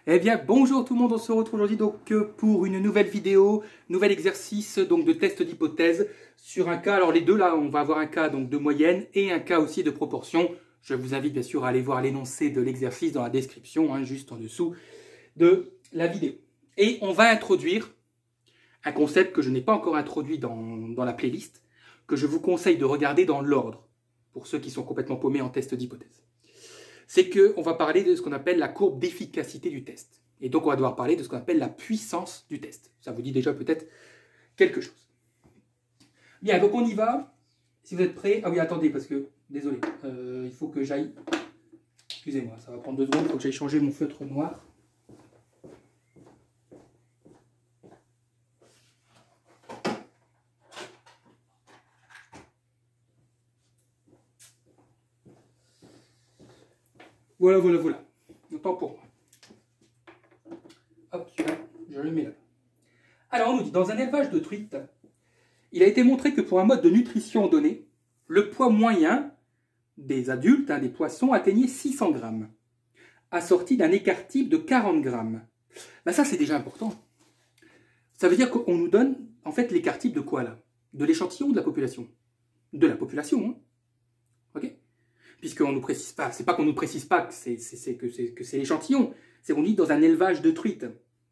Eh bien, bonjour tout le monde, on se retrouve aujourd'hui donc pour une nouvelle vidéo, nouvel exercice donc de test d'hypothèse sur un cas. Alors les deux là, on va avoir un cas donc de moyenne et un cas aussi de proportion. Je vous invite bien sûr à aller voir l'énoncé de l'exercice dans la description, juste en dessous de la vidéo. Et on va introduire un concept que je n'ai pas encore introduit dans la playlist, que je vous conseille de regarder dans l'ordre, pour ceux qui sont complètement paumés en test d'hypothèse. C'est qu'on va parler de ce qu'on appelle la courbe d'efficacité du test. Et donc, on va devoir parler de ce qu'on appelle la puissance du test. Ça vous dit déjà peut-être quelque chose. Bien, donc on y va. Si vous êtes prêts... Ah oui, attendez, parce que... Désolé, il faut que j'aille... Excusez-moi, ça va prendre 2 secondes. Il faut que j'aille changer mon feutre noir. Voilà. Autant pour moi. Hop, celui-là, je le mets là. Alors, on nous dit, dans un élevage de truites, il a été montré que pour un mode de nutrition donné, le poids moyen des adultes, des poissons, atteignait 600 grammes, assorti d'un écart type de 40 grammes. Ben ça, c'est déjà important. Ça veut dire qu'on nous donne, en fait, l'écart type de quoi, là? De l'échantillon ou de la population? De la population, ok? Puisqu'on ne nous précise pas, c'est pas qu'on ne nous précise pas que c'est l'échantillon, c'est qu'on dit dans un élevage de truites.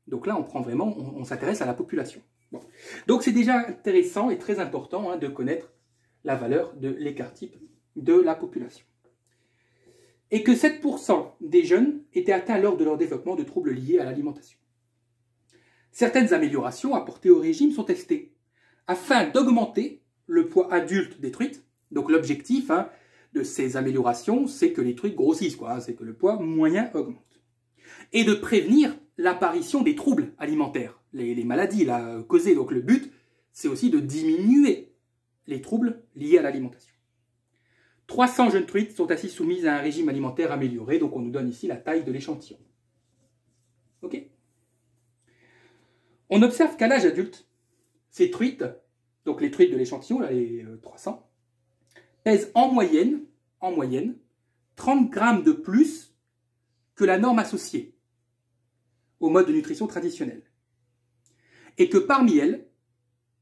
Donc là, on prend vraiment, on s'intéresse à la population. Bon. Donc c'est déjà intéressant et très important de connaître la valeur de l'écart type de la population. Et que 7% des jeunes étaient atteints lors de leur développement de troubles liés à l'alimentation. Certaines améliorations apportées au régime sont testées afin d'augmenter le poids adulte des truites. Donc l'objectif de ces améliorations, c'est que les truites grossissent, c'est que le poids moyen augmente. Et de prévenir l'apparition des troubles alimentaires, les maladies causées. Donc le but, c'est aussi de diminuer les troubles liés à l'alimentation. 300 jeunes truites sont ainsi soumises à un régime alimentaire amélioré, donc on nous donne ici la taille de l'échantillon. Ok. On observe qu'à l'âge adulte, ces truites, donc les truites de l'échantillon, les 300, pèsent en moyenne 30 grammes de plus que la norme associée au mode de nutrition traditionnel. Et que parmi elles,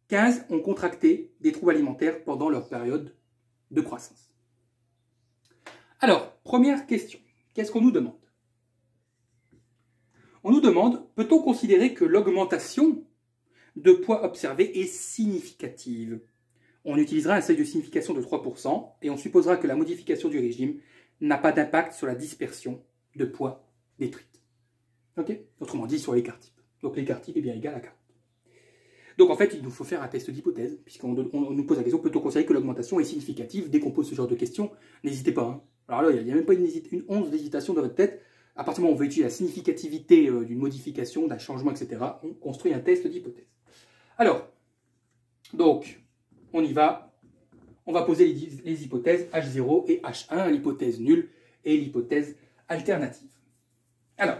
15 ont contracté des troubles alimentaires pendant leur période de croissance. Alors, première question, qu'est-ce qu'on nous demande? On nous demande, peut-on considérer que l'augmentation de poids observé est significative? On utilisera un seuil de signification de 3% et on supposera que la modification du régime n'a pas d'impact sur la dispersion de poids des truites. Okay. Autrement dit, sur l'écart type. Donc l'écart type est bien égal à 40. Donc en fait, il nous faut faire un test d'hypothèse, puisqu'on nous pose la question, peut-on considérer que l'augmentation est significative? Dès qu'on pose ce genre de questions, n'hésitez pas. Alors là, il n'y a même pas une once d'hésitation dans votre tête. À partir du moment où on veut étudier la significativité d'une modification, d'un changement, etc., on construit un test d'hypothèse. Alors, donc, on y va. On va poser les hypothèses H0 et H1, l'hypothèse nulle et l'hypothèse alternative. Alors,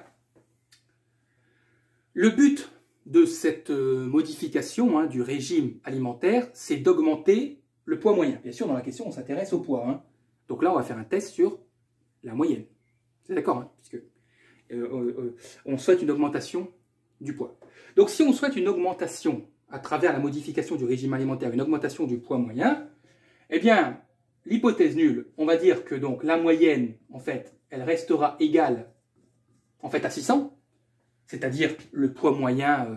le but de cette modification du régime alimentaire, c'est d'augmenter le poids moyen. Bien sûr, dans la question, on s'intéresse au poids. Donc là, on va faire un test sur la moyenne. C'est d'accord, puisque on souhaite une augmentation du poids. Donc si on souhaite une augmentation à travers la modification du régime alimentaire, une augmentation du poids moyen, eh bien, l'hypothèse nulle, on va dire que donc la moyenne, en fait, elle restera égale à 600, c'est-à-dire le poids moyen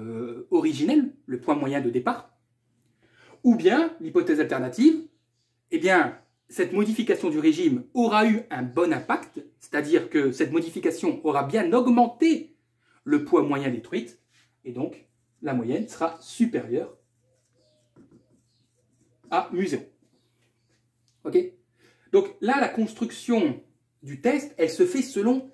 originel, le poids moyen de départ. Ou bien, l'hypothèse alternative, eh bien, cette modification du régime aura eu un bon impact, c'est-à-dire que cette modification aura bien augmenté le poids moyen des truites, et donc la moyenne sera supérieure à mu0. Ok? Donc là, la construction du test, elle se fait selon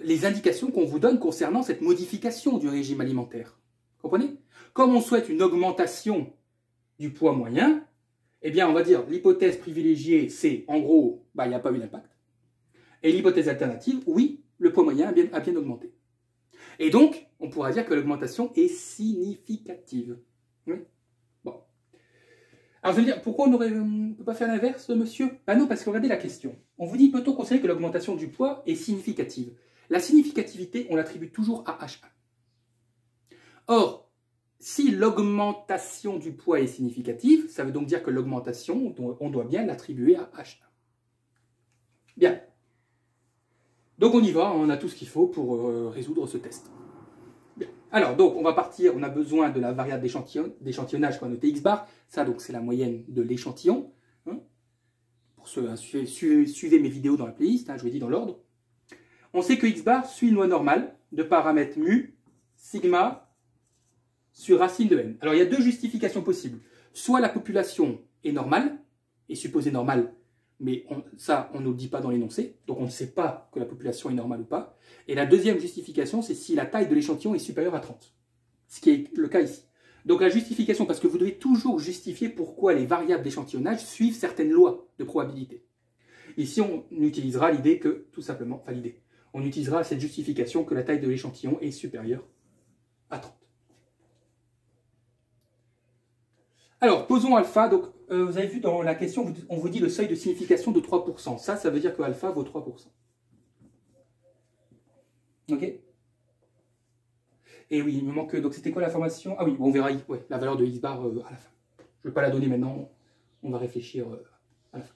les indications qu'on vous donne concernant cette modification du régime alimentaire. Comprenez? Comme on souhaite une augmentation du poids moyen, eh bien, on va dire l'hypothèse privilégiée, c'est en gros, il n'y a pas eu d'impact. Et l'hypothèse alternative, oui, le poids moyen a bien augmenté. Et donc, on pourra dire que l'augmentation est significative. Oui. Bon. Alors, je veux dire, pourquoi on ne peut pas faire l'inverse, monsieur? Ben non, parce que regardez la question. On vous dit, peut-on considérer que l'augmentation du poids est significative? La significativité, on l'attribue toujours à H1. Or, si l'augmentation du poids est significative, ça veut donc dire que l'augmentation, on doit bien l'attribuer à H1. Bien. Donc on y va, on a tout ce qu'il faut pour résoudre ce test. Bien. Alors, donc, on va partir, on a besoin de la variable d'échantillonnage qu'on a noté x bar. Ça, donc, c'est la moyenne de l'échantillon. Hein. Pour ceux, hein, suivez mes vidéos dans la playlist, hein, je vous l'ai dit dans l'ordre. On sait que x bar suit une loi normale de paramètres mu, sigma, sur racine de n. Alors, il y a deux justifications possibles. Soit la population est normale, est supposée normale, mais ça, on ne le dit pas dans l'énoncé, donc on ne sait pas que la population est normale ou pas. Et la deuxième justification, c'est si la taille de l'échantillon est supérieure à 30, ce qui est le cas ici. Donc la justification, parce que vous devez toujours justifier pourquoi les variables d'échantillonnage suivent certaines lois de probabilité. Ici, on utilisera l'idée que, tout simplement, enfin l'idée, on utilisera cette justification que la taille de l'échantillon est supérieure à 30. Alors, posons alpha. Donc, vous avez vu dans la question, on vous dit le seuil de signification de 3%. Ça veut dire que alpha vaut 3%. Ok? Et oui, il me manque... Donc, c'était quoi l'information? Ah oui, bon, on verra ouais, la valeur de x bar à la fin. Je ne vais pas la donner maintenant. On va réfléchir à la fin.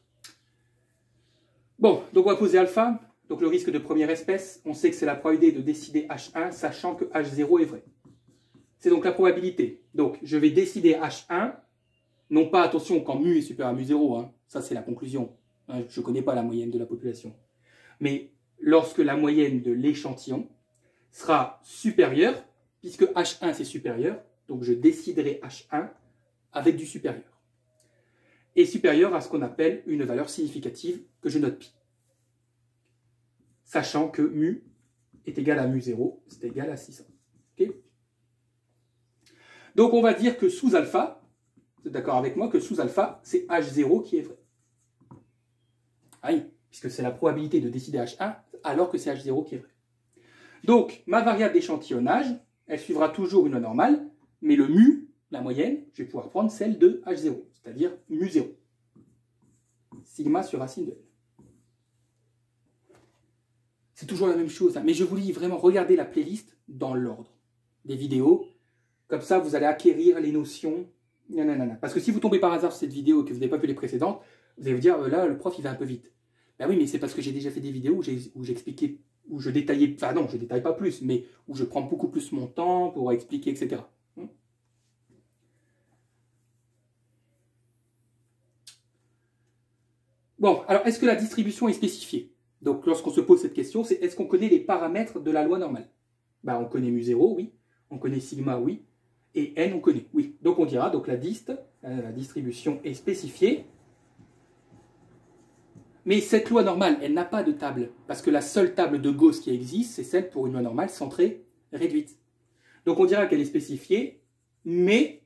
Bon, donc on va poser alpha. Donc, le risque de première espèce, on sait que c'est la probabilité de décider H1, sachant que H0 est vrai. C'est donc la probabilité. Donc, je vais décider H1... Non pas, attention, quand mu est supérieur à mu0, hein, ça c'est la conclusion. Hein, je ne connais pas la moyenne de la population. Mais lorsque la moyenne de l'échantillon sera supérieure, puisque H1 c'est supérieur, donc je déciderai H1 avec du supérieur. Et supérieur à ce qu'on appelle une valeur significative que je note pi. Sachant que mu est égal à mu0, c'est égal à 600. Okay, donc on va dire que sous alpha, vous êtes d'accord avec moi que sous alpha, c'est H0 qui est vrai. Ah oui, puisque c'est la probabilité de décider H1 alors que c'est H0 qui est vrai. Donc, ma variable d'échantillonnage, elle suivra toujours une loi normale, mais le mu, la moyenne, je vais pouvoir prendre celle de H0, c'est-à-dire mu0. Sigma sur racine de n. C'est toujours la même chose, hein, mais je vous dis vraiment, regardez la playlist dans l'ordre des vidéos. Comme ça, vous allez acquérir les notions. Non. Parce que si vous tombez par hasard sur cette vidéo et que vous n'avez pas vu les précédentes, vous allez vous dire, là, le prof, il va un peu vite. Ben oui, mais c'est parce que j'ai déjà fait des vidéos où j'expliquais, où je détaillais, enfin non, je détaille pas plus, mais où je prends beaucoup plus mon temps pour expliquer, etc. Bon, alors, est-ce que la distribution est spécifiée? Donc, lorsqu'on se pose cette question, c'est est-ce qu'on connaît les paramètres de la loi normale? Ben, on connaît mu0, oui. On connaît sigma, oui. Et n, on connaît, oui. Donc on dira, donc la distribution est spécifiée. Mais cette loi normale, elle n'a pas de table. Parce que la seule table de Gauss qui existe, c'est celle pour une loi normale centrée réduite. Donc on dira qu'elle est spécifiée, mais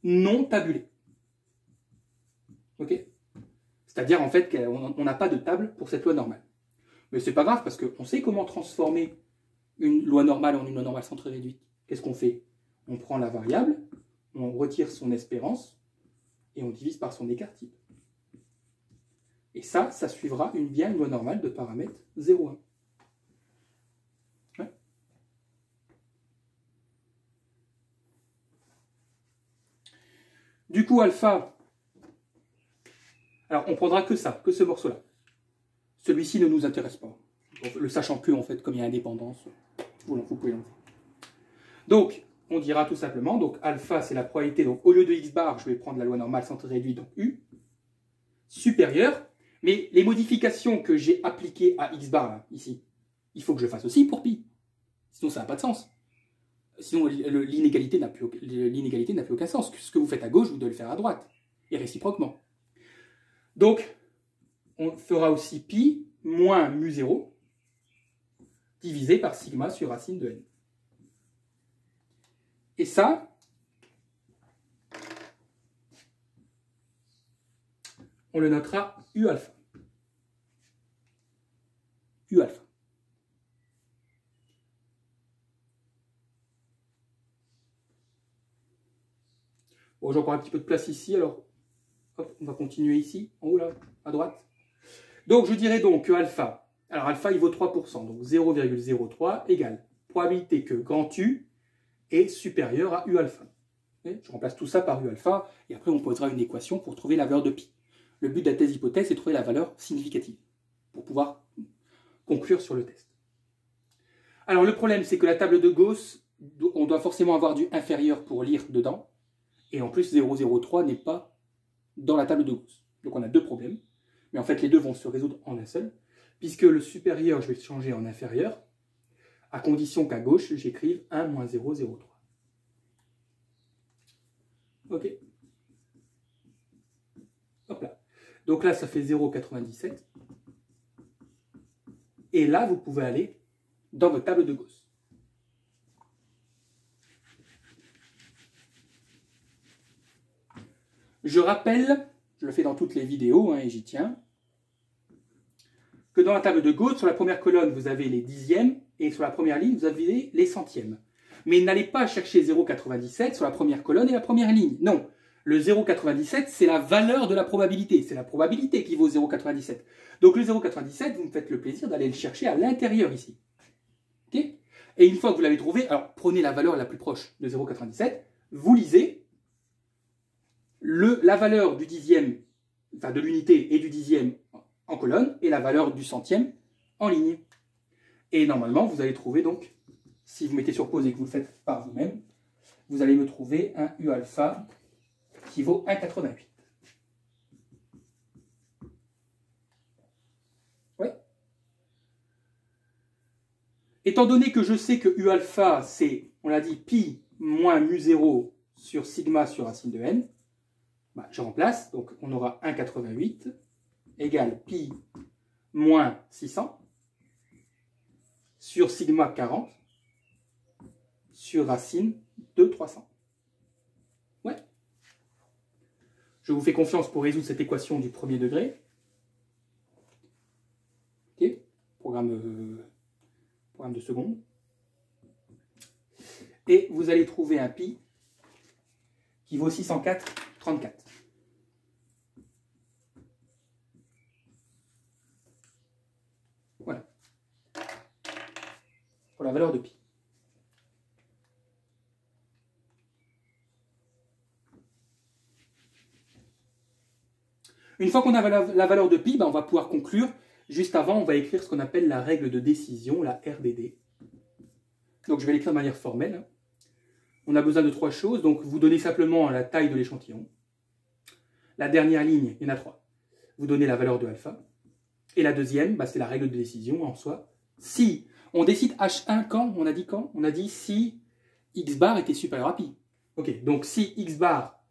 non tabulée. Ok? C'est-à-dire en fait qu'on n'a pas de table pour cette loi normale. Mais c'est pas grave parce qu'on sait comment transformer une loi normale en une loi normale centrée réduite. Qu'est-ce qu'on fait? On prend la variable, on retire son espérance et on divise par son écart type. Et ça suivra bien une loi normale de paramètre 0,1. Ouais. Du coup, alpha, alors on prendra que ça, que ce morceau-là. Celui-ci ne nous intéresse pas. Le sachant que, en fait, comme il y a indépendance, vous pouvez l'enlever. Donc, on dira tout simplement, donc alpha c'est la probabilité, donc au lieu de x bar, je vais prendre la loi normale centrée réduite, donc U, supérieure, mais les modifications que j'ai appliquées à x bar, là, ici, il faut que je fasse aussi pour pi. Sinon ça n'a pas de sens. Sinon l'inégalité n'a plus aucun sens. Ce que vous faites à gauche, vous devez le faire à droite. Et réciproquement. Donc, on fera aussi pi moins mu0 divisé par sigma sur racine de n. Et ça, on le notera U alpha. U alpha. Bon, j'ai encore un petit peu de place ici, alors hop, on va continuer ici, en haut là, à droite. Donc je dirais donc que alpha, Alors alpha, il vaut 3%, donc 0,03 égale probabilité que grand U est supérieur à U alpha. Je remplace tout ça par U alpha, et après on posera une équation pour trouver la valeur de pi. Le but de la thèse-hypothèse, c'est de trouver la valeur significative, pour pouvoir conclure sur le test. Alors le problème, c'est que la table de Gauss, on doit forcément avoir du inférieur pour lire dedans, et en plus 0,03 n'est pas dans la table de Gauss. Donc on a deux problèmes, mais en fait les deux vont se résoudre en un seul, puisque le supérieur, je vais le changer en inférieur, à condition qu'à gauche, j'écrive 1 moins 0,03. Ok. Hop là. Donc là, ça fait 0,97. Et là, vous pouvez aller dans votre table de Gauss. Je rappelle, je le fais dans toutes les vidéos, et j'y tiens, que dans la table de Gauss, sur la première colonne, vous avez les dixièmes, et sur la première ligne, vous avez les centièmes. Mais n'allez pas chercher 0,97 sur la première colonne et la première ligne. Non, le 0,97, c'est la valeur de la probabilité. C'est la probabilité qui vaut 0,97. Donc le 0,97, vous me faites le plaisir d'aller le chercher à l'intérieur ici. Okay, et une fois que vous l'avez trouvé, alors prenez la valeur la plus proche de 0,97, vous lisez la valeur du dixième, enfin de l'unité et du dixième en colonne, et la valeur du centième en ligne. Et normalement, vous allez trouver donc, si vous mettez sur pause et que vous le faites par vous-même, vous allez me trouver un U alpha qui vaut 1,88. Ouais. Étant donné que je sais que U alpha, c'est, on l'a dit, pi moins mu0 sur sigma sur racine de n, bah, je remplace, donc on aura 1,88 égale pi moins 600 sur sigma 40 sur racine de 300. Ouais. Je vous fais confiance pour résoudre cette équation du premier degré. Ok. Programme de seconde. Et vous allez trouver un pi qui vaut 604,34. Voilà. Pour la valeur de pi. Une fois qu'on a la valeur de pi, ben on va pouvoir conclure. Juste avant, on va écrire ce qu'on appelle la règle de décision, la RDD. Donc je vais l'écrire de manière formelle. On a besoin de trois choses. Donc vous donnez simplement la taille de l'échantillon. La dernière ligne, il y en a trois. Vous donnez la valeur de alpha. Et la deuxième, ben, c'est la règle de décision en soi. Si on décide H1 quand, on a dit quand? On a dit si x bar était supérieur à pi. Ok, donc si x bar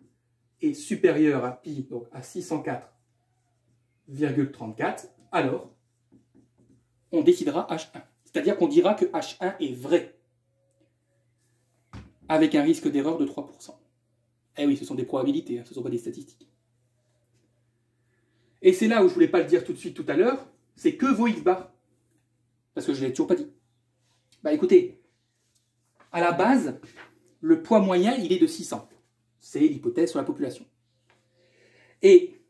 est supérieur à pi, donc à 604,34, alors on décidera H1. C'est-à-dire qu'on dira que H1 est vrai, avec un risque d'erreur de 3%. Eh oui, ce sont des probabilités, hein, ce ne sont pas des statistiques. Et c'est là où je ne voulais pas le dire tout de suite tout à l'heure, c'est que vaut x bar. Parce que je ne l'ai toujours pas dit. Bah écoutez, à la base, le poids moyen, il est de 600. C'est l'hypothèse sur la population. Et,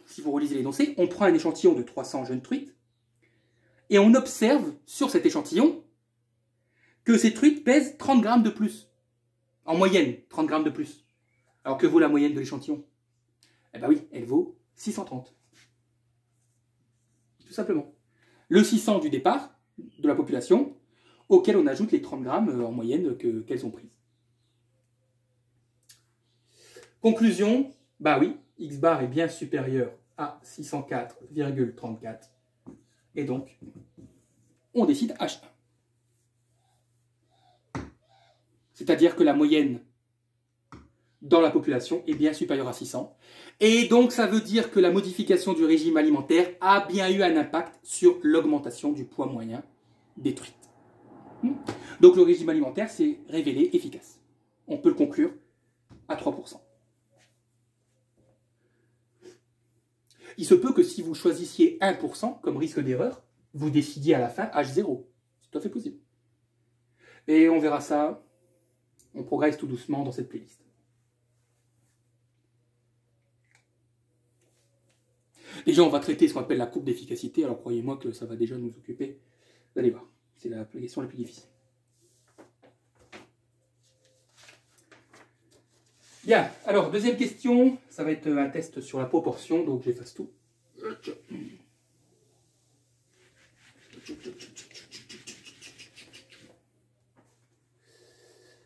si vous relisez l'énoncé, on prend un échantillon de 300 jeunes truites, et on observe sur cet échantillon que ces truites pèsent 30 grammes de plus. En moyenne, 30 grammes de plus. Alors que vaut la moyenne de l'échantillon? Eh bien oui, elle vaut 630. Tout simplement. Le 600 du départ, de la population, auquel on ajoute les 30 grammes en moyenne qu'elles ont prises. Conclusion, bah oui, x bar est bien supérieur à 604,34. Et donc, on décide H1. C'est-à-dire que la moyenne dans la population est bien supérieure à 600. Et donc, ça veut dire que la modification du régime alimentaire a bien eu un impact sur l'augmentation du poids moyen des truites. Donc, le régime alimentaire s'est révélé efficace. On peut le conclure à 3%. Il se peut que si vous choisissiez 1% comme risque d'erreur, vous décidiez à la fin H0. C'est tout à fait possible. Et on verra ça. On progresse tout doucement dans cette playlist. Déjà, on va traiter ce qu'on appelle la courbe d'efficacité. Alors, croyez-moi que ça va déjà nous occuper. Vous allez voir, c'est la question la plus difficile. Bien, alors, deuxième question. Ça va être un test sur la proportion, donc j'efface tout.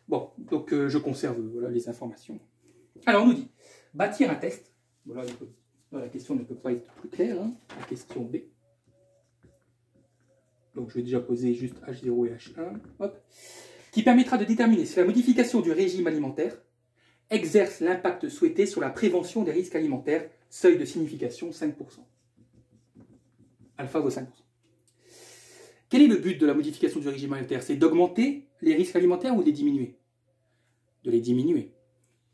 Bon, donc je conserve voilà, les informations. Alors, on nous dit, bâtir un test. Voilà, la question ne peut pas être plus claire. Hein. La question B. Donc, je vais déjà poser juste H0 et H1. Hop. Qui permettra de déterminer si la modification du régime alimentaire exerce l'impact souhaité sur la prévention des risques alimentaires. Seuil de signification 5%. Alpha vaut 5%. Quel est le but de la modification du régime alimentaire? C'est d'augmenter les risques alimentaires ou de les diminuer? De les diminuer.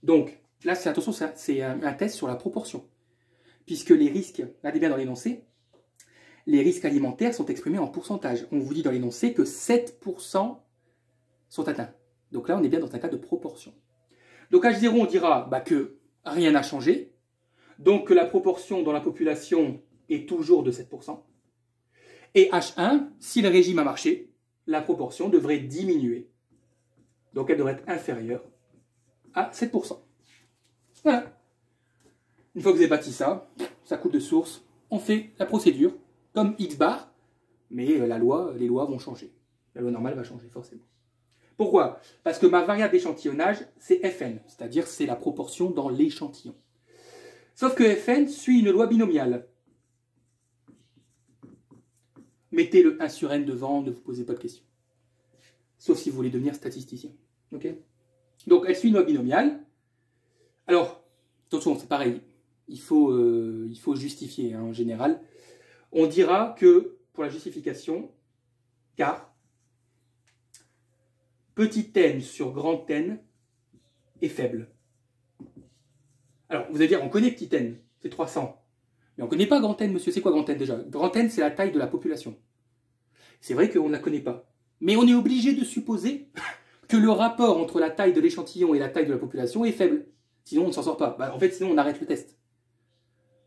Donc, là, attention, c'est un test sur la proportion. Puisque les risques, regardez bien dans l'énoncé, les risques alimentaires sont exprimés en pourcentage. On vous dit dans l'énoncé que 7% sont atteints. Donc là, on est bien dans un cas de proportion. Donc H0, on dira que rien n'a changé. Donc que la proportion dans la population est toujours de 7%. Et H1, si le régime a marché, la proportion devrait diminuer. Donc elle devrait être inférieure à 7%. Voilà. Une fois que vous avez bâti ça, ça coule de source, on fait la procédure comme X bar, mais les lois vont changer. La loi normale va changer forcément. Pourquoi? Parce que ma variable d'échantillonnage, c'est Fn, c'est-à-dire c'est la proportion dans l'échantillon. Sauf que Fn suit une loi binomiale. Mettez le 1 sur n devant, ne vous posez pas de questions. Sauf si vous voulez devenir statisticien. Okay, donc, elle suit une loi binomiale. Alors, attention, c'est pareil. Il faut justifier hein, en général. On dira que, pour la justification, car petit n sur grand n est faible. Alors, vous allez dire, on connaît petit n, c'est 300. Mais on ne connaît pas grand N, monsieur. C'est quoi grand N déjà? Grand N, c'est la taille de la population. C'est vrai qu'on ne la connaît pas. Mais on est obligé de supposer que le rapport entre la taille de l'échantillon et la taille de la population est faible. Sinon, on ne s'en sort pas. En fait, sinon, on arrête le test.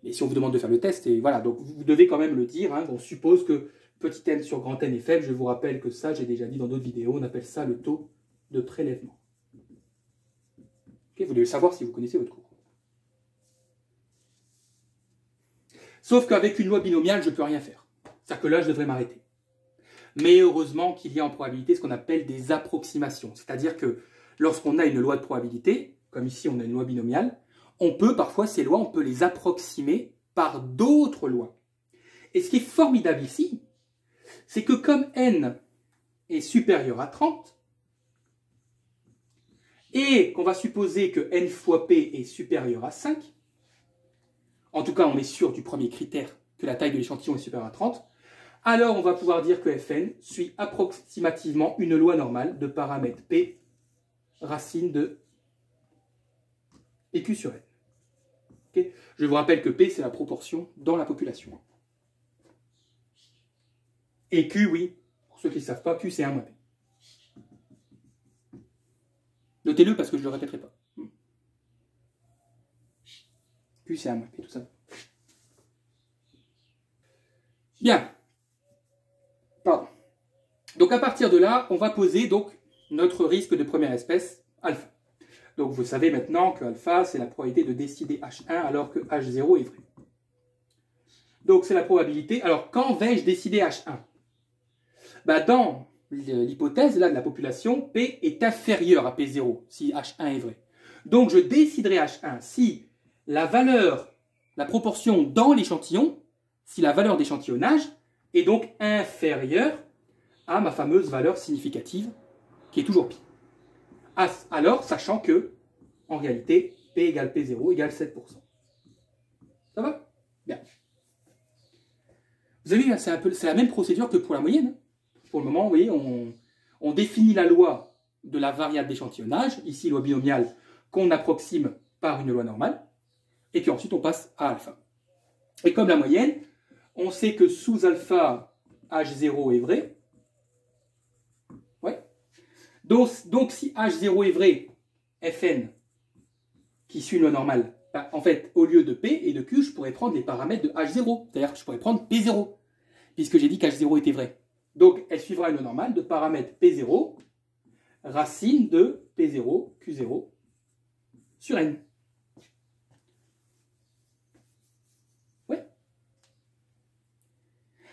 Et si on vous demande de faire le test, et voilà, donc vous devez quand même le dire. Hein, on suppose que petit n sur grand N est faible. Je vous rappelle que ça, j'ai déjà dit dans d'autres vidéos, on appelle ça le taux de prélèvement. Okay, vous devez savoir si vous connaissez votre cours. Sauf qu'avec une loi binomiale, je ne peux rien faire. C'est-à-dire que là, je devrais m'arrêter. Mais heureusement qu'il y a en probabilité ce qu'on appelle des approximations. C'est-à-dire que lorsqu'on a une loi de probabilité, comme ici on a une loi binomiale, on peut parfois, ces lois, on peut les approximer par d'autres lois. Et ce qui est formidable ici, c'est que comme n est supérieur à 30, et qu'on va supposer que n fois p est supérieur à 5, en tout cas, on est sûr du premier critère que la taille de l'échantillon est supérieure à 30. Alors, on va pouvoir dire que Fn suit approximativement une loi normale de paramètre P, racine de PQ sur N. Okay, je vous rappelle que P, c'est la proportion dans la population. Et Q, oui, pour ceux qui ne savent pas, Q, c'est 1 moins P. Notez-le parce que je ne le répéterai pas. Q, c'est 1 moins P, tout ça. Bien. Pardon. Donc à partir de là, on va poser donc notre risque de première espèce, alpha. Donc vous savez maintenant que alpha, c'est la probabilité de décider H1 alors que H0 est vrai. Donc c'est la probabilité. Alors quand vais-je décider H1? Dans l'hypothèse là de la population, P est inférieur à P0 si H1 est vrai. Donc je déciderai H1 si la valeur, la proportion dans l'échantillon, si la valeur d'échantillonnage est donc inférieure à ma fameuse valeur significative, qui est toujours pi. Alors, sachant que, en réalité, P égale P0 égale 7%. Ça va? Bien. Vous avez vu, c'est la même procédure que pour la moyenne. Pour le moment, vous voyez, on définit la loi de la variable d'échantillonnage, ici loi binomiale, qu'on approxime par une loi normale, et puis ensuite on passe à alpha. Et comme la moyenne, on sait que sous alpha, H0 est vrai. Ouais. Donc si H0 est vrai, Fn, qui suit une loi normale, bah, en fait, au lieu de P et de Q, je pourrais prendre les paramètres de H0. C'est-à-dire que je pourrais prendre P0, puisque j'ai dit qu'H0 était vrai. Donc, elle suivra une loi normale de paramètre P0, racine de P0, Q0 sur N. Ouais.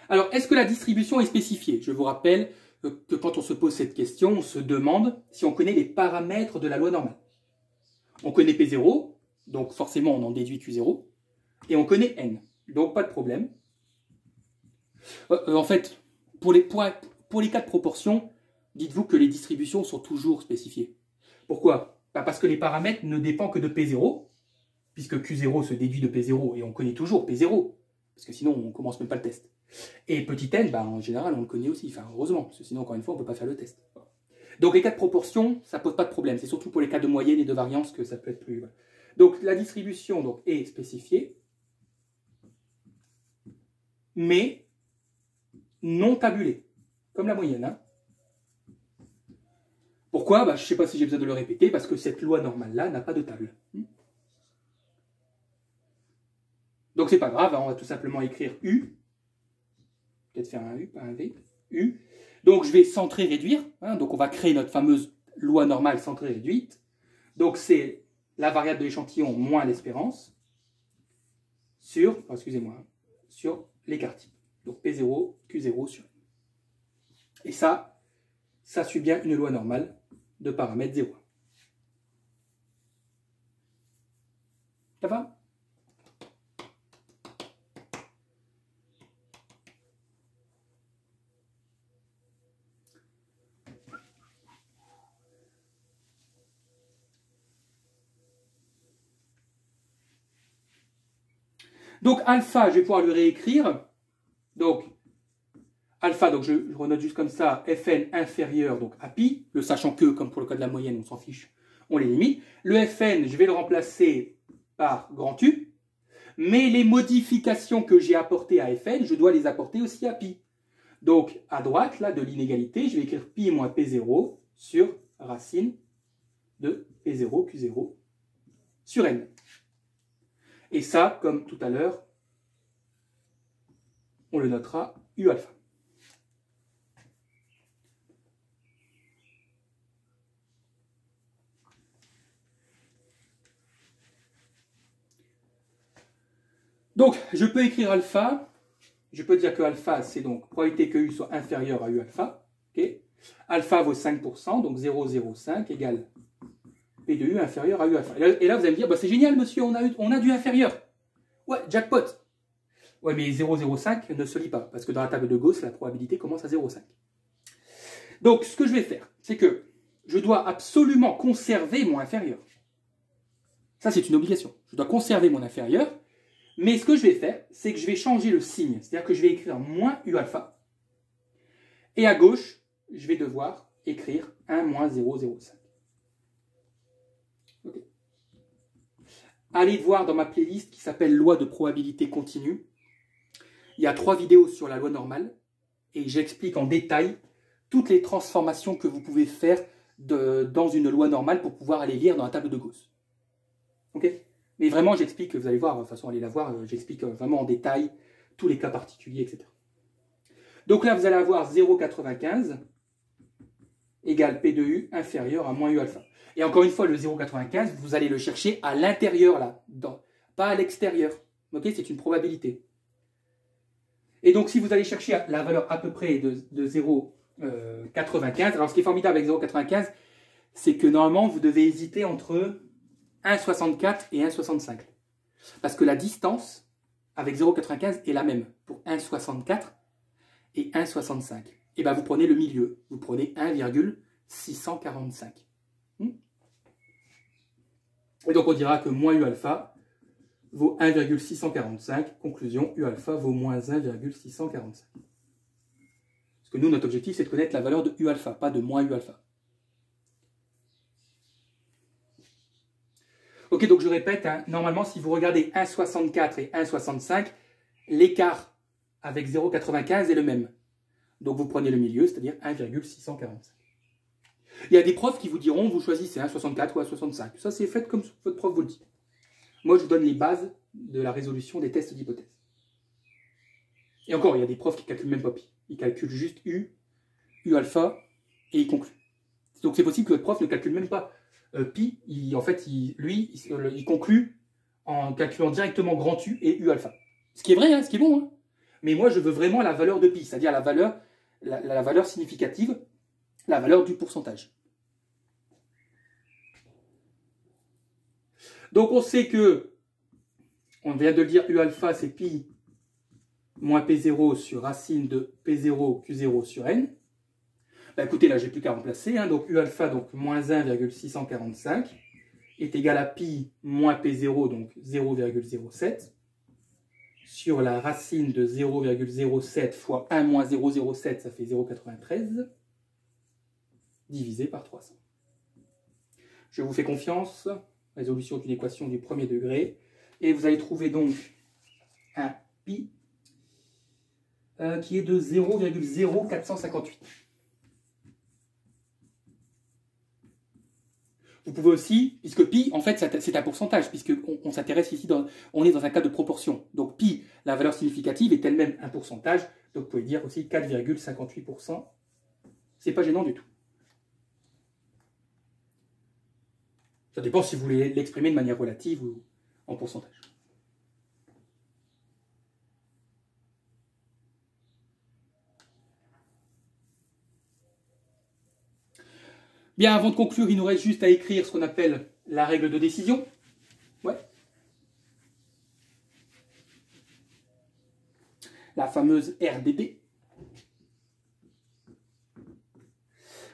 Alors, est-ce que la distribution est spécifiée? Je vous rappelle que quand on se pose cette question, on se demande si on connaît les paramètres de la loi normale. On connaît P0, donc forcément on en déduit Q0, et on connaît N, donc pas de problème. En fait, pour les cas de proportion, dites-vous que les distributions sont toujours spécifiées. Pourquoi? Parce que les paramètres ne dépendent que de P0, puisque Q0 se déduit de P0, et on connaît toujours P0, parce que sinon on ne commence même pas le test. Et petit n, bah, en général, on le connaît aussi, enfin heureusement, parce que sinon, encore une fois, on ne peut pas faire le test. Donc les cas de proportion, ça ne pose pas de problème. C'est surtout pour les cas de moyenne et de variance que ça peut être plus... Voilà. Donc la distribution donc, est spécifiée, mais non tabulée, comme la moyenne. Hein. Pourquoi? Bah, je ne sais pas si j'ai besoin de le répéter, parce que cette loi normale-là n'a pas de table. Donc c'est pas grave, hein, on va tout simplement écrire U. Peut-être faire un U, pas un V. U. Donc je vais centrer, réduire. Hein, donc on va créer notre fameuse loi normale centrée, réduite. Donc c'est la variable de l'échantillon moins l'espérance sur, excusez-moi, sur l'écart type. Donc P0, Q0 sur N. Et ça suit bien une loi normale de paramètre 0. Ça va? Donc alpha, je vais pouvoir le réécrire. Donc alpha, donc je renote juste comme ça, Fn inférieur donc à pi, le sachant que, comme pour le cas de la moyenne, on s'en fiche, on les limite. Le Fn, je vais le remplacer par grand U, mais les modifications que j'ai apportées à Fn, je dois les apporter aussi à pi. Donc à droite, là, de l'inégalité, je vais écrire pi moins P0 sur racine de P0, Q0 sur N. Et ça, comme tout à l'heure, on le notera U alpha. Donc, je peux écrire alpha. Je peux dire que alpha, c'est donc probabilité que U soit inférieur à U alpha. Okay. Alpha vaut 5%, donc 0,05 égale P de U inférieur à U alpha. Et là vous allez me dire, bah, c'est génial, monsieur, on a du inférieur. Ouais, jackpot. Ouais, mais 0,05 ne se lit pas, parce que dans la table de Gauss, la probabilité commence à 0,5. Donc, ce que je vais faire, c'est que je dois absolument conserver mon inférieur. Ça, c'est une obligation. Je dois conserver mon inférieur. Mais ce que je vais faire, c'est que je vais changer le signe. C'est-à-dire que je vais écrire moins U alpha. Et à gauche, je vais devoir écrire 1 moins 0,05. Okay. Allez voir dans ma playlist qui s'appelle Loi de probabilité continue. Il y a 3 vidéos sur la loi normale. Et j'explique en détail toutes les transformations que vous pouvez faire dans une loi normale pour pouvoir aller lire dans la table de Gauss. Ok ? Mais vraiment, j'explique, vous allez voir, de toute façon, allez la voir, j'explique vraiment en détail tous les cas particuliers, etc. Donc là, vous allez avoir 0,95 égale P de U inférieur à moins U alpha. Et encore une fois, le 0,95, vous allez le chercher à l'intérieur, là, pas à l'extérieur. Ok, c'est une probabilité. Et donc, si vous allez chercher la valeur à peu près de 0,95, alors ce qui est formidable avec 0,95, c'est que normalement, vous devez hésiter entre 1,64 et 1,65. Parce que la distance avec 0,95 est la même pour 1,64 et 1,65. Et bien vous prenez le milieu, vous prenez 1,645. Et donc on dira que moins U alpha vaut 1,645. Conclusion, U alpha vaut moins 1,645. Parce que nous, notre objectif, c'est de connaître la valeur de U alpha, pas de moins U alpha. Ok, donc je répète, hein, normalement, si vous regardez 1,64 et 1,65, l'écart avec 0,95 est le même. Donc vous prenez le milieu, c'est-à-dire 1,645. Il y a des profs qui vous diront, vous choisissez 1,64 ou 1,65. Ça, c'est fait comme votre prof vous le dit. Moi, je vous donne les bases de la résolution des tests d'hypothèse. Et encore, il y a des profs qui ne calculent même pas pi. Ils calculent juste U, U alpha, et ils concluent. Donc c'est possible que votre prof ne calcule même pas pi. En fait, il conclut en calculant directement grand U et U alpha. Ce qui est vrai, hein, ce qui est bon. Hein. Mais moi, je veux vraiment la valeur de pi, c'est-à-dire la valeur significative, la valeur du pourcentage. Donc on sait que, on vient de le dire, U alpha c'est pi moins P0 sur racine de P0 Q0 sur N. Bah écoutez, là j'ai plus qu'à remplacer, hein, donc U alpha, donc moins 1,645, est égal à pi moins P0, donc 0,07, sur la racine de 0,07 fois 1 moins 0,07, ça fait 0,93, divisé par 300. Je vous fais confiance, résolution d'une équation du premier degré, et vous allez trouver donc un pi qui est de 0,0458. Vous pouvez aussi, puisque pi, en fait, c'est un pourcentage, puisqu'on s'intéresse ici, on est dans un cas de proportion. Donc pi, la valeur significative, est elle-même un pourcentage. Donc vous pouvez dire aussi 4,58%. C'est pas gênant du tout. Ça dépend si vous voulez l'exprimer de manière relative ou en pourcentage. Bien, avant de conclure, il nous reste juste à écrire ce qu'on appelle la règle de décision. Ouais. La fameuse RDD.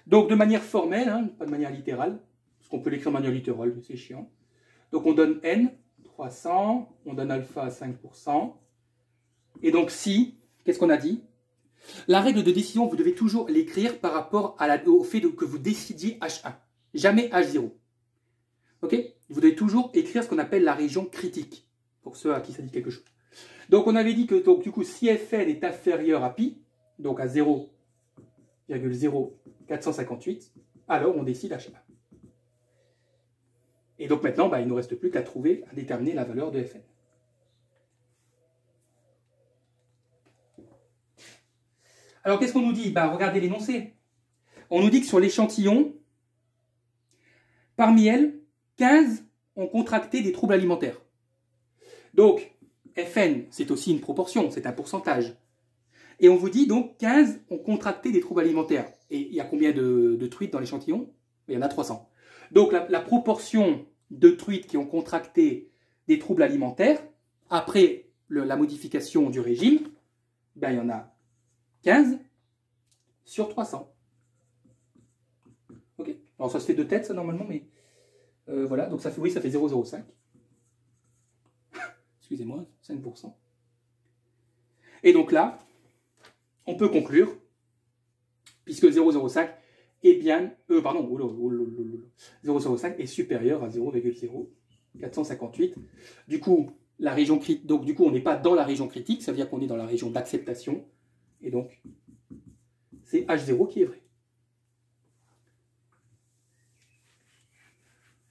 Donc, de manière formelle, hein, pas de manière littérale, parce qu'on peut l'écrire de manière littérale, mais c'est chiant. Donc, on donne N, 300, on donne alpha à 5%. Et donc, si, qu'est-ce qu'on a dit? La règle de décision, vous devez toujours l'écrire par rapport au fait que vous décidiez H1. Jamais H0. Ok? Vous devez toujours écrire ce qu'on appelle la région critique. Pour ceux à qui ça dit quelque chose. Donc on avait dit que donc, du coup, si Fn est inférieur à pi, donc à 0,0458, alors on décide H1. Et donc maintenant, bah, il ne nous reste plus qu'à trouver, à déterminer la valeur de Fn. Alors, qu'est-ce qu'on nous dit? Bah, regardez l'énoncé. On nous dit que sur l'échantillon, parmi elles, 15 ont contracté des troubles alimentaires. Donc, Fn, c'est aussi une proportion, c'est un pourcentage. Et on vous dit donc 15 ont contracté des troubles alimentaires. Et il y a combien de truites dans l'échantillon? Il y en a 300. Donc, la proportion de truites qui ont contracté des troubles alimentaires, après la modification du régime, ben, il y en a 15 sur 300. Ok. Alors ça se fait de tête, ça, normalement, mais voilà. Donc ça fait, oui, ça fait 0,05. Excusez-moi, 5%. Et donc là, on peut conclure, puisque 0,05 est bien, 0,05 est supérieur à 0,0458. Du coup, la région critique, donc du coup, on n'est pas dans la région critique, ça veut dire qu'on est dans la région d'acceptation. Et donc, c'est H0 qui est vrai.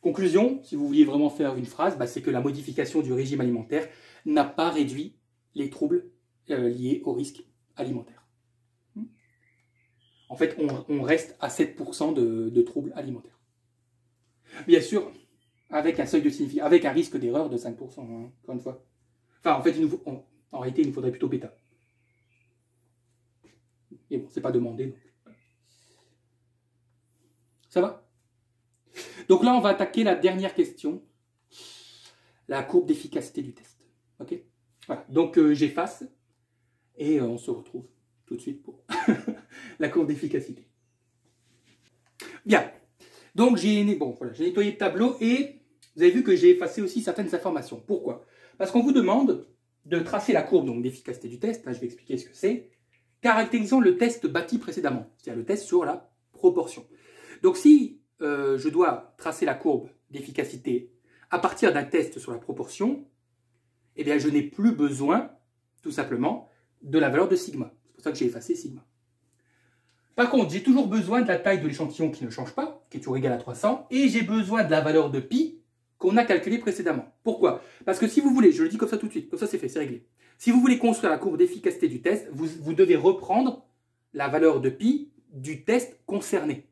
Conclusion, si vous vouliez vraiment faire une phrase, bah, c'est que la modification du régime alimentaire n'a pas réduit les troubles liés au risque alimentaire. En fait, on reste à 7% de troubles alimentaires. Bien sûr, avec un seuil de signification, avec un risque d'erreur de 5%, hein, encore une fois. Enfin, en fait, en réalité, il nous faudrait plutôt bêta. Et bon, c'est pas demandé. Donc. Ça va? Donc là, on va attaquer la dernière question. La courbe d'efficacité du test. Ok? Voilà. Donc j'efface. Et on se retrouve tout de suite pour la courbe d'efficacité. Bien. Donc j'ai nettoyé le tableau et vous avez vu que j'ai effacé aussi certaines informations. Pourquoi? Parce qu'on vous demande de tracer la courbe d'efficacité du test. Hein, je vais expliquer ce que c'est. Caractérisant le test bâti précédemment, c'est-à-dire le test sur la proportion. Donc si je dois tracer la courbe d'efficacité à partir d'un test sur la proportion, eh bien je n'ai plus besoin, tout simplement, de la valeur de sigma. C'est pour ça que j'ai effacé sigma. Par contre, j'ai toujours besoin de la taille de l'échantillon qui ne change pas, qui est toujours égale à 300, et j'ai besoin de la valeur de pi qu'on a calculée précédemment. Pourquoi? Parce que si vous voulez, je le dis comme ça tout de suite, comme ça c'est fait, c'est réglé. Si vous voulez construire la courbe d'efficacité du test, vous devez reprendre la valeur de pi du test concerné.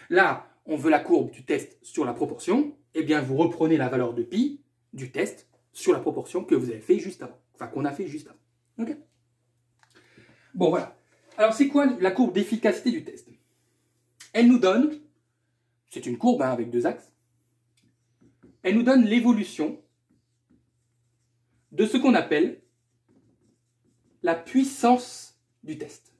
Là, on veut la courbe du test sur la proportion, eh bien vous reprenez la valeur de pi du test sur la proportion que vous avez fait juste avant. Enfin, qu'on a fait juste avant. Ok? Bon, voilà. Alors, c'est quoi la courbe d'efficacité du test? Elle nous donne, c'est une courbe hein, avec deux axes, elle nous donne l'évolution de ce qu'on appelle la puissance du test.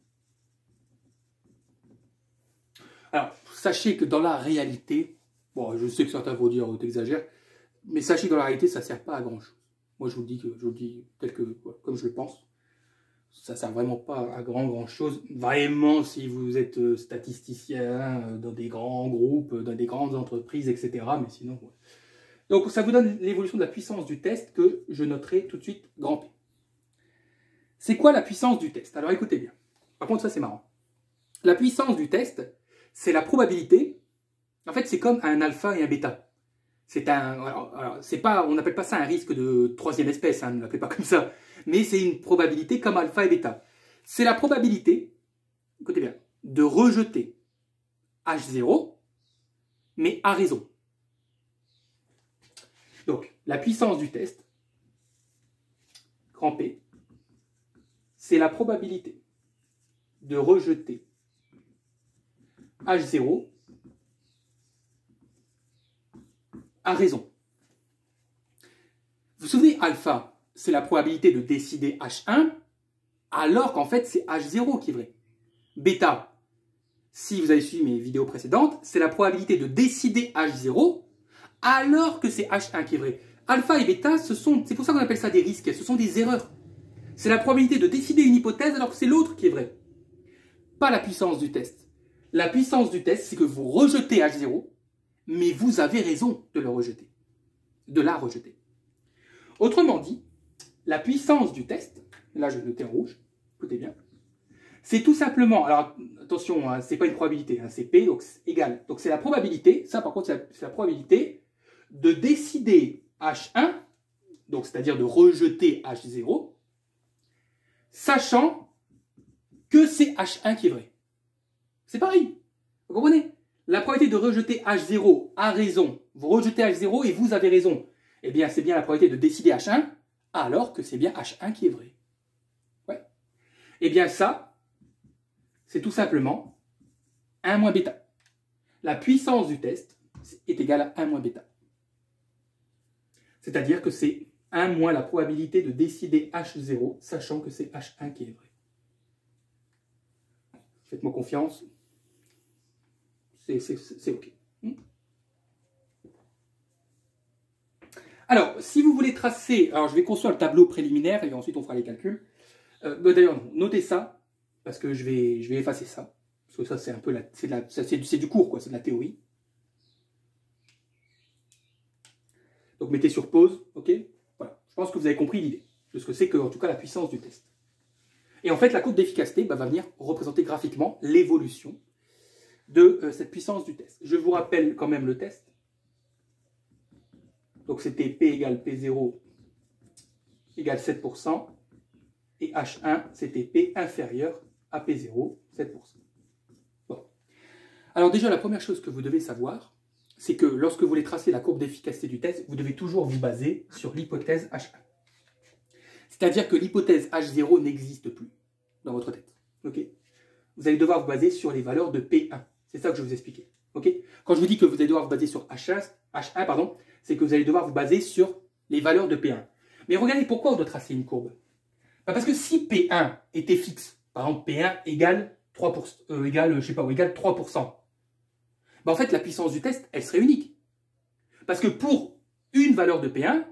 Alors, sachez que dans la réalité, bon, je sais que certains vont dire « t'exagères », mais sachez que dans la réalité, ça ne sert pas à grand-chose. Moi, je vous le dis tel que, comme je le pense. Ça ne sert vraiment pas à grand-chose. Vraiment, si vous êtes statisticien dans des grands groupes, dans des grandes entreprises, etc. Mais sinon, ouais. Donc, ça vous donne l'évolution de la puissance du test que je noterai tout de suite grand P. C'est quoi la puissance du test? Alors, écoutez bien. Par contre, ça, c'est marrant. La puissance du test, c'est la probabilité. En fait, c'est comme un alpha et un bêta. C'est c'est pas, on n'appelle pas ça un risque de troisième espèce, hein, ne l'appelez pas comme ça. Mais c'est une probabilité comme alpha et bêta. C'est la probabilité, écoutez bien, de rejeter H0, mais à raison. Donc, la puissance du test, grand P, c'est la probabilité de rejeter H0 à raison. Vous vous souvenez, alpha, c'est la probabilité de décider H1, alors qu'en fait, c'est H0 qui est vrai. Bêta, si vous avez suivi mes vidéos précédentes, c'est la probabilité de décider H0, alors que c'est H1 qui est vrai. Alpha et bêta, c'est pour ça qu'on appelle ça des risques, ce sont des erreurs. C'est la probabilité de décider une hypothèse, alors que c'est l'autre qui est vrai. Pas la puissance du test. La puissance du test, c'est que vous rejetez H0, mais vous avez raison de le rejeter, de la rejeter. Autrement dit, la puissance du test, là je vais noter en rouge, écoutez bien, c'est tout simplement, alors attention, hein, c'est pas une probabilité, hein, c'est P, donc c'est égal. Donc c'est la probabilité, ça par contre c'est la probabilité de décider H1, donc c'est-à-dire de rejeter H0, sachant que c'est H1 qui est vrai. C'est pareil, vous comprenez? La probabilité de rejeter H0 a raison, vous rejetez H0 et vous avez raison. Eh bien, c'est bien la probabilité de décider H1, alors que c'est bien H1 qui est vrai. Ouais. Eh bien, ça, c'est tout simplement 1 moins bêta. La puissance du test est égale à 1 moins bêta. C'est-à-dire que c'est 1 moins la probabilité de décider H0, sachant que c'est H1 qui est vrai. Faites-moi confiance. C'est OK. Alors, si vous voulez tracer... Alors, je vais construire le tableau préliminaire et ensuite on fera les calculs. D'ailleurs, notez ça, parce que je vais effacer ça. Parce que ça, c'est un peu c'est du cours, quoi. C'est de la théorie. Donc, mettez sur pause, OK? Voilà. Je pense que vous avez compris l'idée de ce que c'est que, en tout cas, la puissance du test. Et en fait, la courbe d'efficacité va venir représenter graphiquement l'évolution de cette puissance du test. Je vous rappelle quand même le test. Donc c'était P égale P0 égale 7%. Et H1, c'était P inférieur à P0, 7%. Bon. Alors déjà, la première chose que vous devez savoir, c'est que lorsque vous voulez tracer la courbe d'efficacité du test, vous devez toujours vous baser sur l'hypothèse H1. C'est-à-dire que l'hypothèse H0 n'existe plus dans votre tête. Okay? Vous allez devoir vous baser sur les valeurs de P1. C'est ça que je vais vous expliquer. Okay? Quand je vous dis que vous allez devoir vous baser sur H1, c'est que vous allez devoir vous baser sur les valeurs de P1. Mais regardez pourquoi on doit tracer une courbe. Parce que si P1 était fixe, par exemple P1 égale 3%, égale 3%, en fait la puissance du test, elle serait unique. Parce que pour une valeur de P1,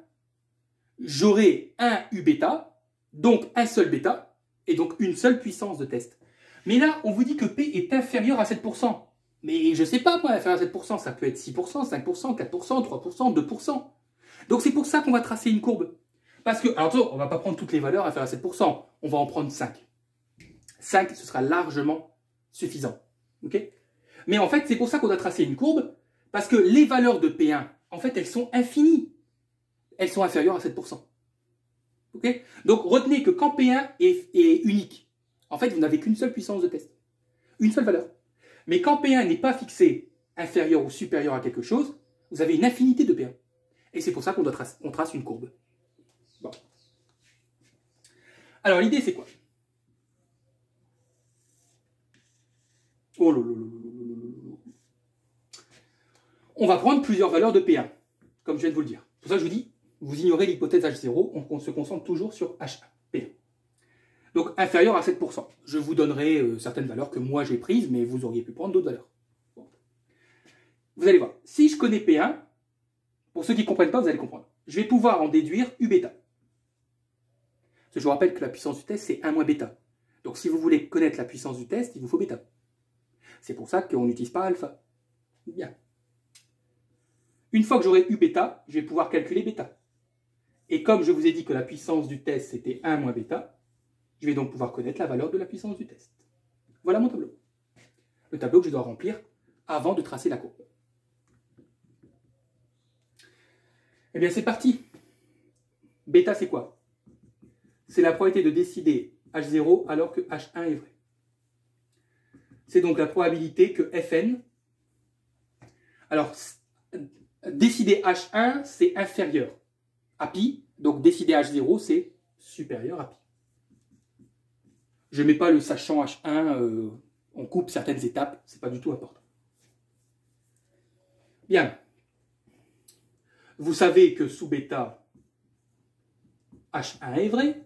j'aurai un U bêta, donc un seul bêta, et donc une seule puissance de test. Mais là, on vous dit que P est inférieur à 7%. Mais je ne sais pas, moi, inférieur à 7%, ça peut être 6%, 5%, 4%, 3%, 2%. Donc c'est pour ça qu'on va tracer une courbe. Parce que, alors on ne va pas prendre toutes les valeurs inférieures à 7%, on va en prendre 5. 5, ce sera largement suffisant. Okay? Mais en fait, c'est pour ça qu'on doit tracer une courbe, parce que les valeurs de P1, en fait, elles sont infinies. elles sont inférieures à 7%. Okay, donc retenez que quand P1 est unique, en fait, vous n'avez qu'une seule puissance de test. Une seule valeur. Mais quand P1 n'est pas fixé inférieur ou supérieur à quelque chose, vous avez une infinité de P1. Et c'est pour ça qu'on trace une courbe. Bon. Alors l'idée c'est quoi? Oh là là là là là là. On va prendre plusieurs valeurs de P1, comme je viens de vous le dire. C'est pour ça que je vous dis, vous ignorez l'hypothèse H0, on se concentre toujours sur H1, P1. Donc inférieur à 7%. Je vous donnerai certaines valeurs que moi j'ai prises, mais vous auriez pu prendre d'autres valeurs. Bon. Vous allez voir, si je connais P1, pour ceux qui ne comprennent pas, vous allez comprendre. Je vais pouvoir en déduire U bêta. Je vous rappelle que la puissance du test, c'est 1 moins bêta. Donc si vous voulez connaître la puissance du test, il vous faut bêta. C'est pour ça qu'on n'utilise pas alpha. Bien. Une fois que j'aurai U bêta, je vais pouvoir calculer bêta. Et comme je vous ai dit que la puissance du test, c'était 1 moins bêta, je vais donc pouvoir connaître la valeur de la puissance du test. Voilà mon tableau. Le tableau que je dois remplir avant de tracer la courbe. Eh bien, c'est parti. Bêta, c'est quoi? C'est la probabilité de décider H0 alors que H1 est vrai. C'est donc la probabilité que Fn... Alors, décider H1, c'est inférieur à pi. Donc, décider H0, c'est supérieur à pi. Je ne mets pas le sachant H1, on coupe certaines étapes, ce n'est pas du tout important. Bien. Vous savez que sous bêta, H1 est vrai.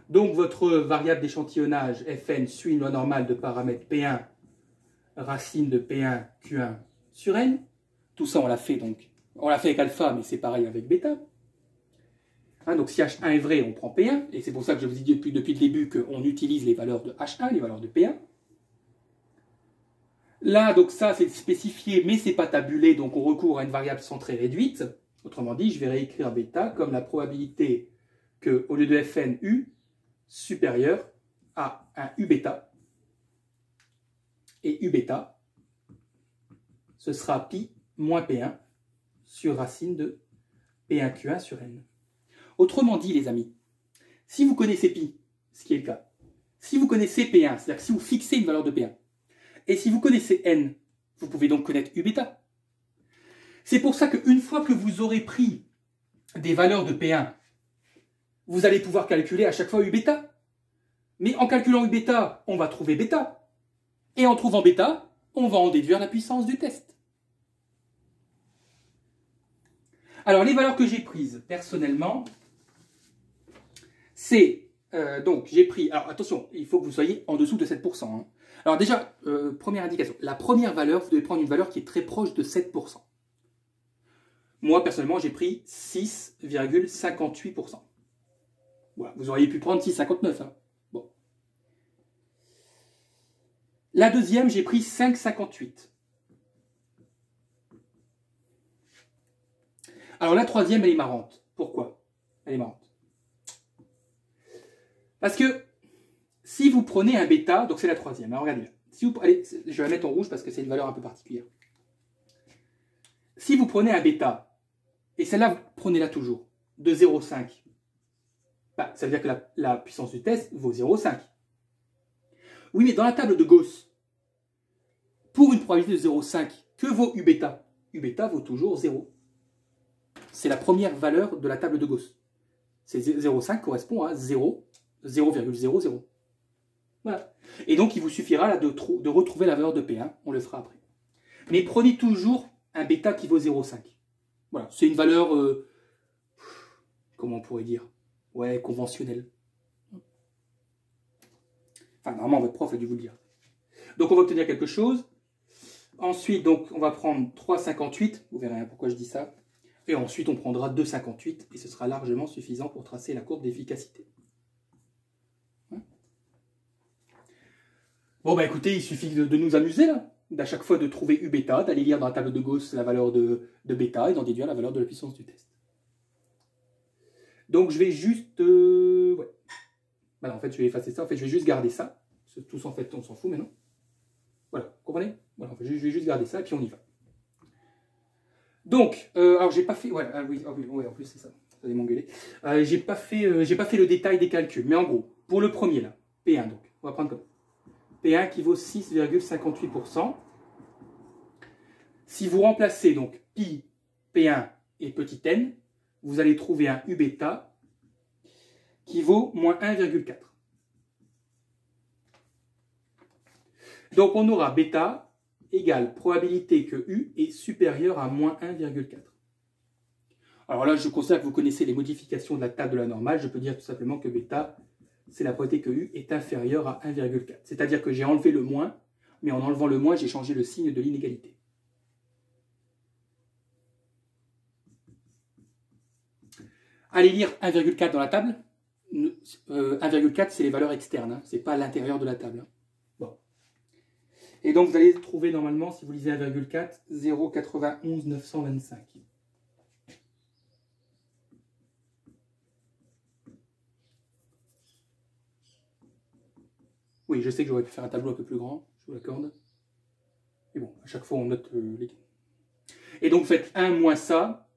Donc, votre variable d'échantillonnage, Fn, suit une loi normale de paramètre P1, racine de P1, Q1 sur N. Tout ça, on l'a fait donc. On l'a fait avec alpha, mais c'est pareil avec bêta. Hein, donc, si H1 est vrai, on prend P1. Et c'est pour ça que je vous ai dit depuis le début qu'on utilise les valeurs de H1, les valeurs de P1. Là, donc ça, c'est spécifié, mais ce n'est pas tabulé, donc on recourt à une variable centrée réduite. Autrement dit, je vais réécrire bêta comme la probabilité que, au lieu de Fn, U supérieur à un U bêta. Et U bêta, ce sera pi moins P1 sur racine de P1Q1 sur N. Autrement dit, les amis, si vous connaissez pi, ce qui est le cas, si vous connaissez P1, c'est-à-dire que si vous fixez une valeur de P1, et si vous connaissez N, vous pouvez donc connaître U bêta. C'est pour ça qu'une fois que vous aurez pris des valeurs de P1, vous allez pouvoir calculer à chaque fois U bêta. Mais en calculant U bêta, on va trouver bêta. Et en trouvant bêta, on va en déduire la puissance du test. Alors, les valeurs que j'ai prises, personnellement, c'est... donc, j'ai pris... Alors, attention, il faut que vous soyez en dessous de 7%. Hein. Alors déjà, première indication. La première valeur, vous devez prendre une valeur qui est très proche de 7%. Moi, personnellement, j'ai pris 6,58%. Voilà, vous auriez pu prendre 6,59. Hein. Bon. La deuxième, j'ai pris 5,58. Alors la troisième, elle est marrante. Pourquoi? Elle est marrante. Parce que si vous prenez un bêta, donc c'est la troisième, alors regardez. Si vous, allez, je vais la mettre en rouge parce que c'est une valeur un peu particulière. Si vous prenez un bêta, et celle-là, prenez-la toujours, de 0,5, bah, ça veut dire que la puissance du test vaut 0,5. Oui, mais dans la table de Gauss, pour une probabilité de 0,5, que vaut U bêta? U bêta vaut toujours 0. C'est la première valeur de la table de Gauss. C'est 0,5 correspond à 0,00. Voilà. Et donc, il vous suffira là, de retrouver la valeur de P1. On le fera après. Mais prenez toujours un bêta qui vaut 0,5. Voilà. C'est une valeur, comment on pourrait dire? Ouais, conventionnelle. Enfin, normalement, votre prof a dû vous le dire. Donc, on va obtenir quelque chose. Ensuite, donc, on va prendre 3,58. Vous verrez pourquoi je dis ça. Et ensuite, on prendra 2,58 et ce sera largement suffisant pour tracer la courbe d'efficacité. Bon, bah écoutez, il suffit de nous amuser là. À chaque fois de trouver U bêta, d'aller lire dans la table de Gauss la valeur de bêta et d'en déduire la valeur de la puissance du test. Donc, je vais juste... ouais. Bah non, en fait, je vais effacer ça. En fait, je vais juste garder ça. Tous, en fait, on s'en fout maintenant. Voilà, comprenez? Voilà, en fait, je vais juste garder ça et puis on y va. Donc, alors j'ai pas fait... Ouais, ouais, en plus c'est ça. Vous allez m'engueuler. J'ai pas fait le détail des calculs. Mais en gros, pour le premier là, P1 donc, on va prendre comme P1 qui vaut 6,58%. Si vous remplacez donc pi, P1 et petit n, vous allez trouver un U bêta qui vaut moins 1,4. Donc on aura bêta égale probabilité que U est supérieur à moins 1,4. Alors là, je considère que vous connaissez les modifications de la table de la normale. Je peux dire tout simplement que bêta, c'est la probabilité que U est inférieur à 1,4. C'est-à-dire que j'ai enlevé le moins, mais en enlevant le moins, j'ai changé le signe de l'inégalité. Allez lire 1,4 dans la table. 1,4, c'est les valeurs externes, hein. Ce n'est pas à l'intérieur de la table. Hein. Bon. Et donc, vous allez trouver normalement, si vous lisez 1,4, 0,91 925. Oui, je sais que j'aurais pu faire un tableau un peu plus grand, je vous l'accorde. Mais bon, à chaque fois, on note les... Et donc, faites 1 moins ça.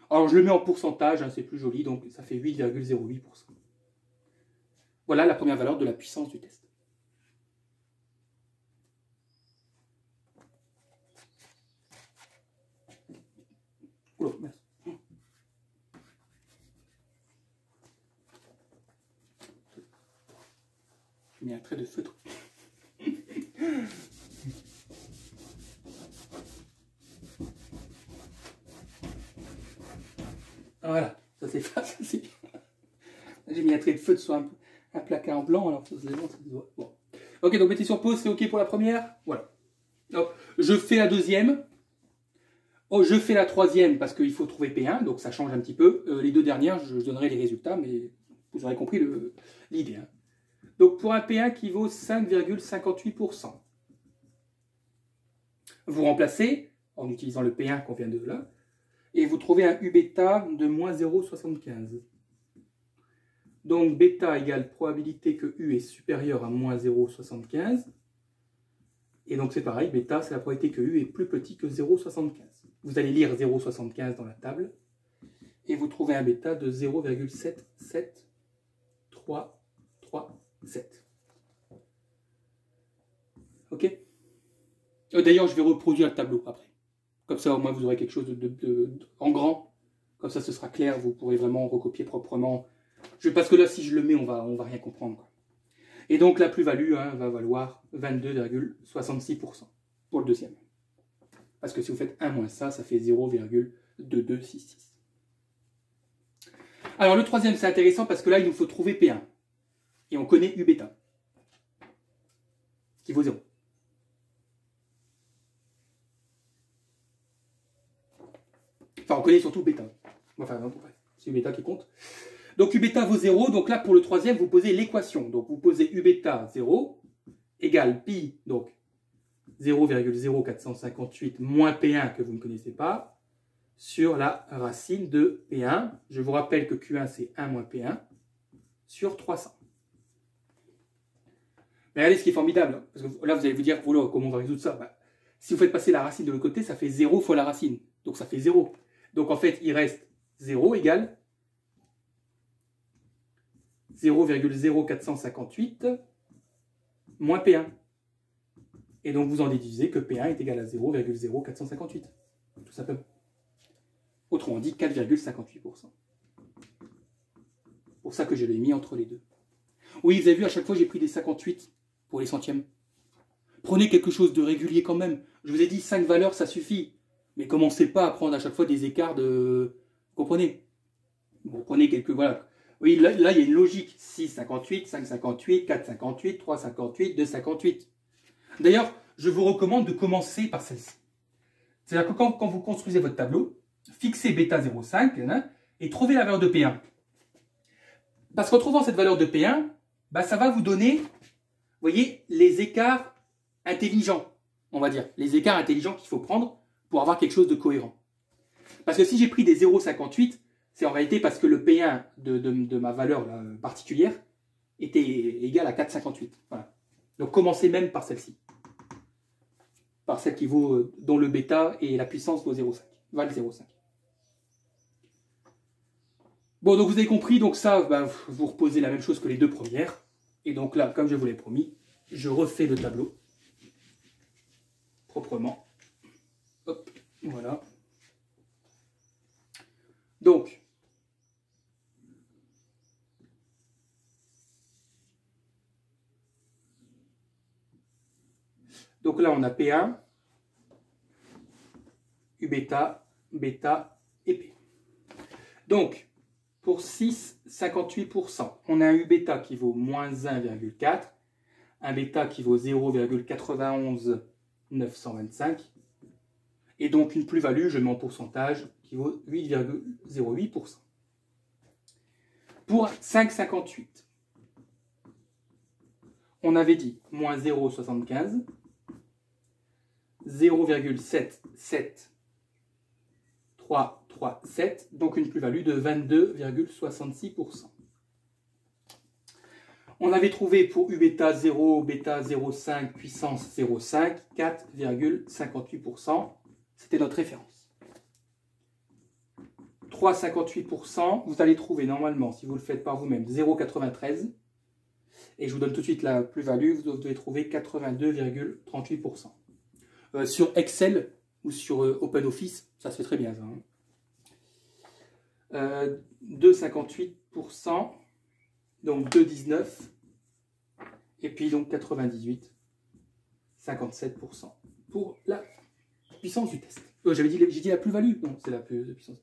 Alors, je le mets en pourcentage, hein, c'est plus joli, donc ça fait 8,08%. Voilà la première valeur de la puissance du test. Oula, merci. J'ai mis un trait de feutre. Voilà, ça c'est facile. J'ai mis un trait de feutre sur un placard en blanc, alors ça se voit. Bon. Ok, donc mettez sur pause, c'est ok pour la première. Voilà. Hop. Je fais la deuxième. Oh, je fais la troisième parce qu'il faut trouver P1, donc ça change un petit peu. Les deux dernières, je donnerai les résultats, mais vous aurez compris l'idée. Hein. Donc pour un P1 qui vaut 5,58%, vous remplacez en utilisant le P1 qu'on vient de là, et vous trouvez un U bêta de moins 0,75. Donc bêta égale probabilité que U est supérieur à moins 0,75. Et donc c'est pareil, bêta c'est la probabilité que U est plus petit que 0,75. Vous allez lire 0,75 dans la table, et vous trouvez un bêta de 0,77337. Ok. D'ailleurs, je vais reproduire le tableau après. Comme ça, au moins, vous aurez quelque chose en grand. Comme ça, ce sera clair. Vous pourrez vraiment recopier proprement. Parce que là, si je le mets, on va rien comprendre. Quoi. Et donc, la plus-value va valoir 22,66% pour le deuxième. Parce que si vous faites 1 moins ça, ça fait 0,2266. Alors, le troisième, c'est intéressant parce que là, il nous faut trouver P1. Et on connaît U bêta, qui vaut 0. Enfin, on connaît surtout bêta. Enfin, c'est U bêta qui compte. Donc, U bêta vaut 0. Donc là, pour le troisième, vous posez l'équation. Donc, vous posez U bêta 0 égale pi, donc 0,0458 moins P1 que vous ne connaissez pas, sur la racine de P1. Je vous rappelle que Q1, c'est 1 moins P1 sur 300. Mais regardez ce qui est formidable. Parce que là, vous allez vous dire, voilà, comment on va résoudre ça? Si vous faites passer la racine de l'autre côté, ça fait 0 fois la racine. Donc, ça fait 0. Donc, en fait, il reste 0 égale 0,0458 moins P1. Et donc, vous en déduisez que P1 est égal à 0,0458. Tout simplement. Autrement dit, 4,58%. Pour ça que je l'ai mis entre les deux. Oui, vous avez vu, à chaque fois, j'ai pris des 58 pour les centièmes. Prenez quelque chose de régulier quand même. Je vous ai dit, 5 valeurs, ça suffit. Mais commencez pas à prendre à chaque fois des écarts de... Vous comprenez? Vous prenez quelques... Voilà. Oui, là, il y a une logique. 6,58, 5,58, 4,58, 3,58, 2,58. D'ailleurs, je vous recommande de commencer par celle-ci. C'est-à-dire que quand vous construisez votre tableau, fixez bêta 0,5 et trouvez la valeur de P1. Parce qu'en trouvant cette valeur de P1, ça va vous donner, vous voyez, les écarts intelligents, on va dire. Les écarts intelligents qu'il faut prendre pour avoir quelque chose de cohérent. Parce que si j'ai pris des 0,58, c'est en réalité parce que le P1 de ma valeur là, particulière était égal à 4,58. Voilà. Donc commencez même par celle-ci. Par celle qui vaut, dont le bêta et la puissance vaut 0,5. valent 0,5. Bon, donc vous avez compris, donc ça, bah, vous reposez la même chose que les deux premières. Et donc là, comme je vous l'ai promis, je refais le tableau proprement. Hop, voilà. Donc, là, on a P1, U bêta, bêta et P. Donc, pour 6,58%, on a un U bêta qui vaut moins 1,4, un bêta qui vaut 0,91925, et donc une plus-value, je mets en pourcentage, qui vaut 8,08%. Pour 5,58, on avait dit moins 0,75, 0,77337, donc une plus-value de 22,66%. On avait trouvé pour U bêta 0, bêta 0,5, puissance 0,5, 4,58%. C'était notre référence. 3,58%, vous allez trouver normalement, si vous le faites par vous-même, 0,93. Et je vous donne tout de suite la plus-value, vous devez trouver 82,38%. Sur Excel ou sur OpenOffice, ça se fait très bien. 2,58%, donc 2,19%, et puis donc 98,57% pour la puissance du test. J'ai dit la plus-value, non, c'est la puissance.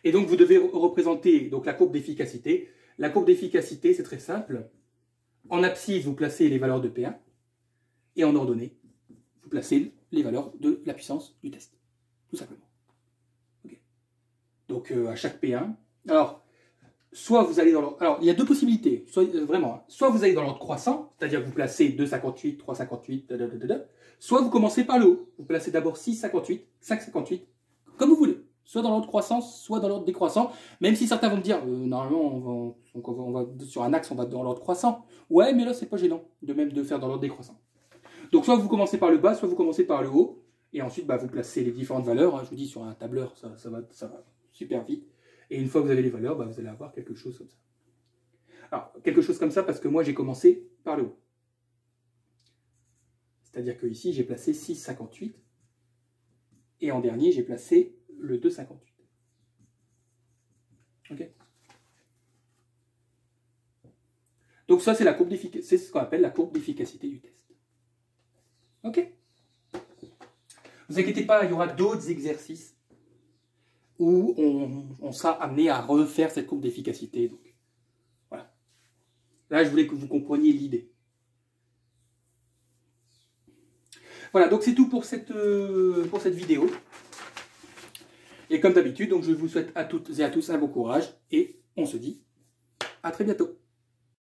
Et donc, vous devez représenter donc, la courbe d'efficacité. La courbe d'efficacité, c'est très simple. En abscisse, vous placez les valeurs de P1. Et en ordonnée, vous placez les valeurs de la puissance du test. Tout simplement. Okay. Donc, à chaque P1. Alors, soit vous allez dans l'ordre... Alors, il y a deux possibilités. Vraiment. Soit vous allez dans l'ordre croissant, c'est-à-dire que vous placez 2,58, 3,58, soit vous commencez par le haut. Vous placez d'abord 6,58, 5,58, comme vous voulez. Soit dans l'ordre croissance, soit dans l'ordre décroissant. Même si certains vont me dire, normalement, on va sur un axe, on va dans l'ordre croissant. Ouais, mais là, c'est pas gênant de même de faire dans l'ordre décroissant. Donc, soit vous commencez par le bas, soit vous commencez par le haut. Et ensuite, bah, vous placez les différentes valeurs. Je vous dis, sur un tableur, ça va super vite. Et une fois que vous avez les valeurs, bah, vous allez avoir quelque chose comme ça. Alors, quelque chose comme ça parce que moi, j'ai commencé par le haut. C'est-à-dire que ici, j'ai placé 6,58. Et en dernier, j'ai placé le 2,58. Ok. Donc ça, c'est la courbe d'efficacité, c'est ce qu'on appelle la courbe d'efficacité du test. Ok. Ne vous inquiétez pas, il y aura d'autres exercices où on sera amené à refaire cette courbe d'efficacité. Donc voilà. Là, je voulais que vous compreniez l'idée. Voilà, donc c'est tout pour cette vidéo. Et comme d'habitude, donc je vous souhaite à toutes et à tous un bon courage et on se dit à très bientôt.